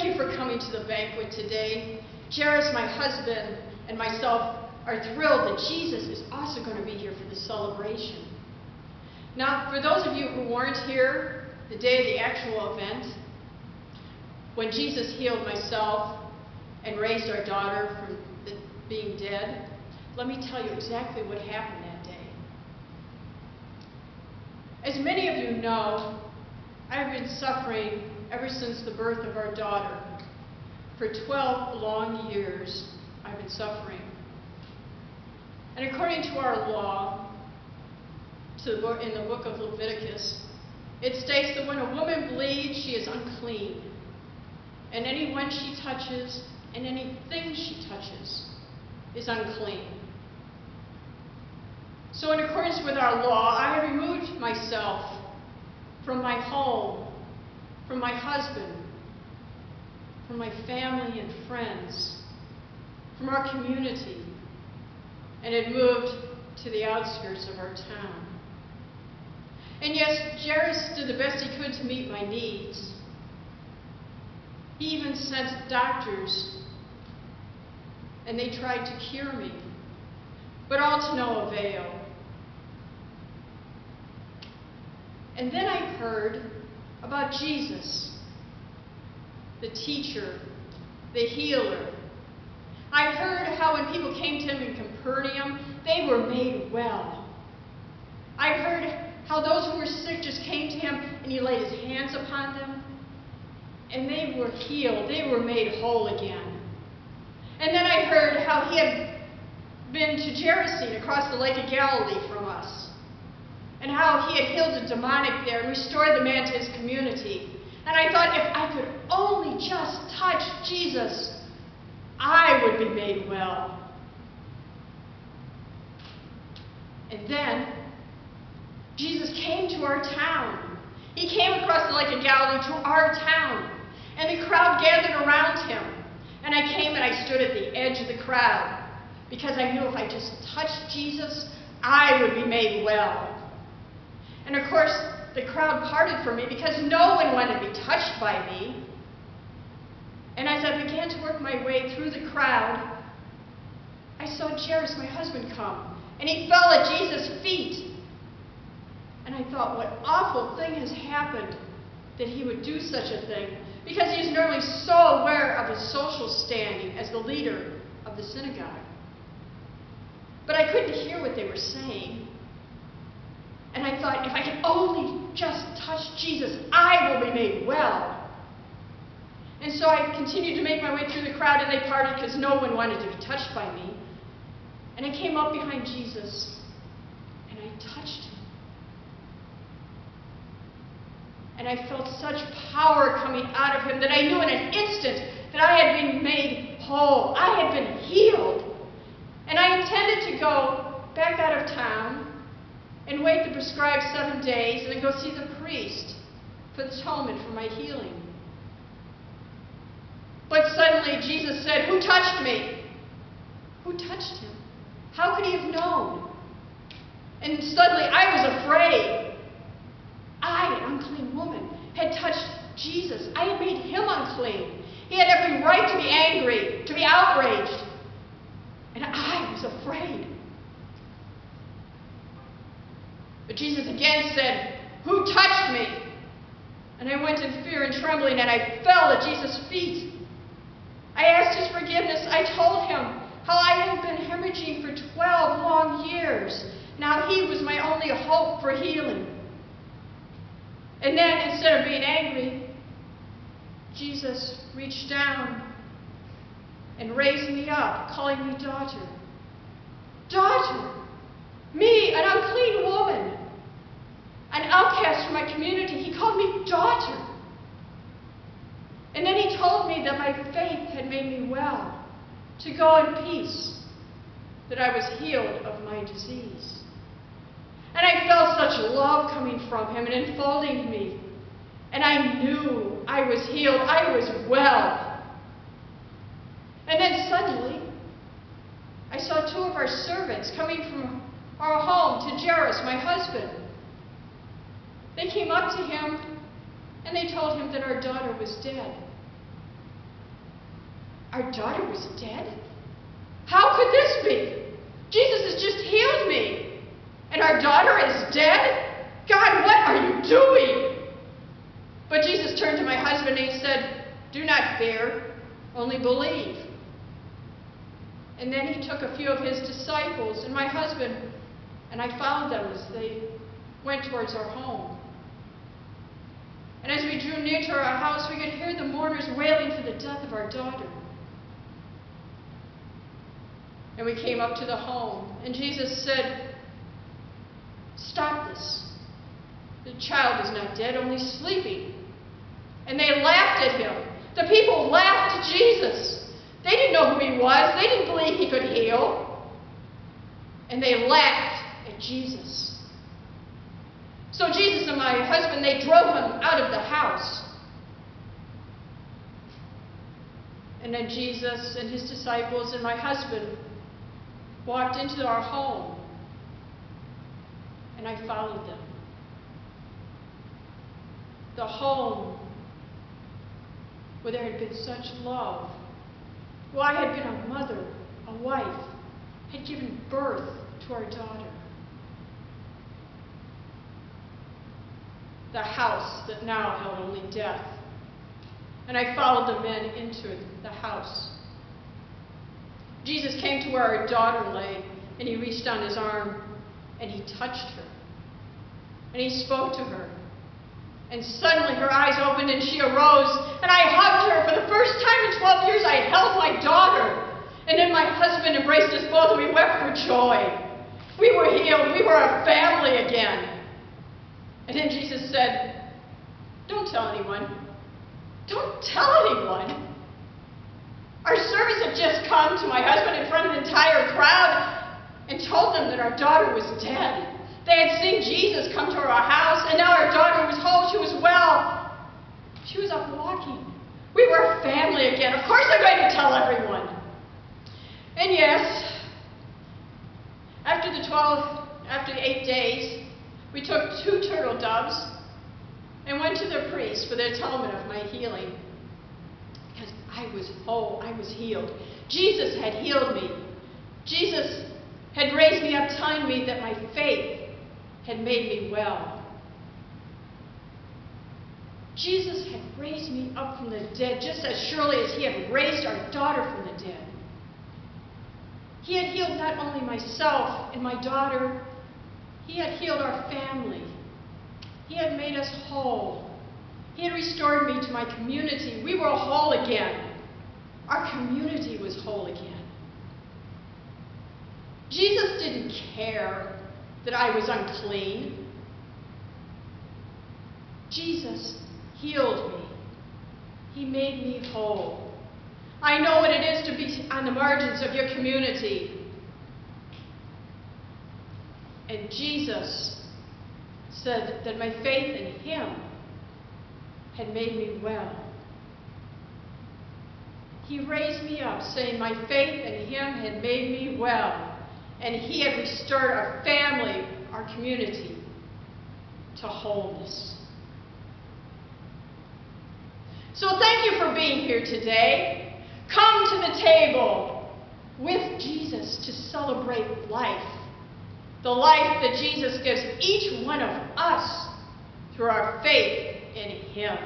thank you for coming to the banquet today. Jairus, my husband, and myself are thrilled that Jesus is also going to be here for the celebration. Now, for those of you who weren't here the day of the actual event, when Jesus healed myself and raised our daughter from being dead, let me tell you exactly what happened that day. As many of you know, I've been suffering ever since the birth of our daughter. For 12 long years, I've been suffering. And according to our law, in the book of Leviticus, it states that when a woman bleeds, she is unclean. And anyone she touches and anything she touches is unclean. So in accordance with our law, I have removed myself from my home, from my husband, from my family and friends, from our community, and had moved to the outskirts of our town. And yes, Jairus did the best he could to meet my needs. He even sent doctors, and they tried to cure me, but all to no avail. And then I heard about Jesus, the teacher, the healer. I heard how when people came to him in Capernaum, they were made well. I heard how those who were sick just came to him and he laid his hands upon them, and they were healed. They were made whole again. And then I heard how he had been to Jairus across the Lake of Galilee from us, and how he had healed a demonic there and restored the man to his community. And I thought, if I could only just touch Jesus, I would be made well. And then Jesus came to our town. He came across the Lake of Galilee to our town, and the crowd gathered around him. And I came and I stood at the edge of the crowd because I knew if I just touched Jesus, I would be made well. And of course, the crowd parted from me because no one wanted to be touched by me. And as I began to work my way through the crowd, I saw Jairus, my husband, come, and he fell at Jesus' feet. And I thought, what awful thing has happened that he would do such a thing, because he is normally so aware of his social standing as the leader of the synagogue. But I couldn't hear what they were saying. And I thought, if I can only just touch Jesus, I will be made well. And so I continued to make my way through the crowd, and they parted because no one wanted to be touched by me. And I came up behind Jesus, and I touched him. And I felt such power coming out of him that I knew in an instant that I had been made whole. I had been healed. And I intended to go back out of town and wait the prescribed 7 days and then go see the priest for the atonement for my healing. But suddenly Jesus said, "Who touched me?" Who touched him? How could he have known? And suddenly I was afraid. I, an unclean woman, had touched Jesus. I had made him unclean. He had every right to be angry, to be outraged. And I was afraid. But Jesus again said, "Who touched me?" And I went in fear and trembling, and I fell at Jesus' feet. I asked his forgiveness. I told him how I had been hemorrhaging for 12 long years. Now he was my only hope for healing. And then, instead of being angry, Jesus reached down and raised me up, calling me daughter. Daughter! Me, an unclean woman, an outcast from my community. He called me daughter. And then he told me that my faith had made me well, to go in peace, that I was healed of my disease. And I felt such love coming from him and enfolding me. And I knew I was healed. I was well. And then suddenly, I saw 2 of our servants coming from our home to Jairus, my husband. They came up to him and they told him that our daughter was dead. Our daughter was dead? How could this be? Jesus has just healed me. And our daughter is dead? God, what are you doing? But Jesus turned to my husband and he said, do not fear, only believe. And then he took a few of his disciples and my husband, and I followed them as they went towards our home. And as we drew near to our house, we could hear the mourners wailing for the death of our daughter. And we came up to the home, and Jesus said, stop this. The child is not dead, only sleeping. And they laughed at him. The people laughed at Jesus. They didn't know who he was. They didn't believe he could heal. And they laughed at Jesus. So Jesus and my husband, they drove him out of the house. And then Jesus and his disciples and my husband walked into our home. And I followed them. The home where there had been such love, where I had been a mother, a wife, had given birth to our daughter. The house that now held only death. And I followed the men into the house. Jesus came to where our daughter lay, and he reached down his arm, and he touched her. And he spoke to her. And suddenly her eyes opened and she arose, and I hugged her. For the first time in 12 years, I held my daughter. And then my husband embraced us both, and we wept for joy. We were healed. We were a family again. And then Jesus said, don't tell anyone. Don't tell anyone. Our servants had just come to my husband in front of the entire crowd and told them that our daughter was dead. They had seen Jesus come to our house, and now our daughter was whole. She was well. She was up walking. We were a family again. Of course I'm going to tell everyone. And yes, after the 8 days, we took 2 turtle doves and went to the priest for the atonement of my healing. Because I was whole, I was healed. Jesus had healed me. Jesus had raised me up, telling me that my faith had made me well. Jesus had raised me up from the dead just as surely as he had raised our daughter from the dead. He had healed not only myself and my daughter, he had healed our family. He had made us whole. He had restored me to my community. We were whole again. Our community was whole again. Jesus didn't care that I was unclean. Jesus healed me. He made me whole. I know what it is to be on the margins of your community. And Jesus said that my faith in him had made me well. He raised me up, saying my faith in him had made me well. And he had restored our family, our community, to wholeness. So thank you for being here today. Come to the table with Jesus to celebrate life. The life that Jesus gives each one of us through our faith in him.